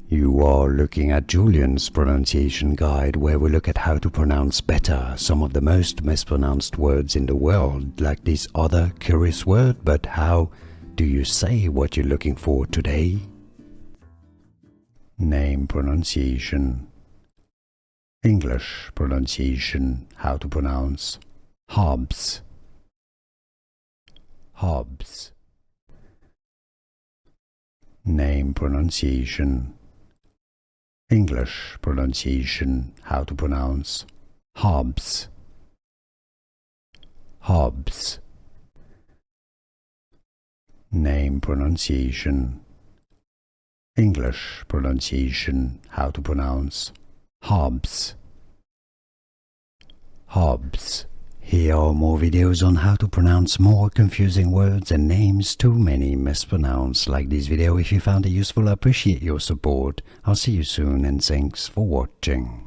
You are looking at Julian's pronunciation guide, where we look at how to pronounce better some of the most mispronounced words in the world, like this other curious word. But how do you say what you're looking for today? Name pronunciation. English pronunciation. How to pronounce Hobbes. Hobbes. Name pronunciation. English pronunciation. How to pronounce Hobbes. Hobbes. Name pronunciation. English pronunciation. How to pronounce Hobbes. Hobbes. Here are more videos on how to pronounce more confusing words and names too many mispronounced. Like this video if you found it useful. I appreciate your support. I'll see you soon and thanks for watching.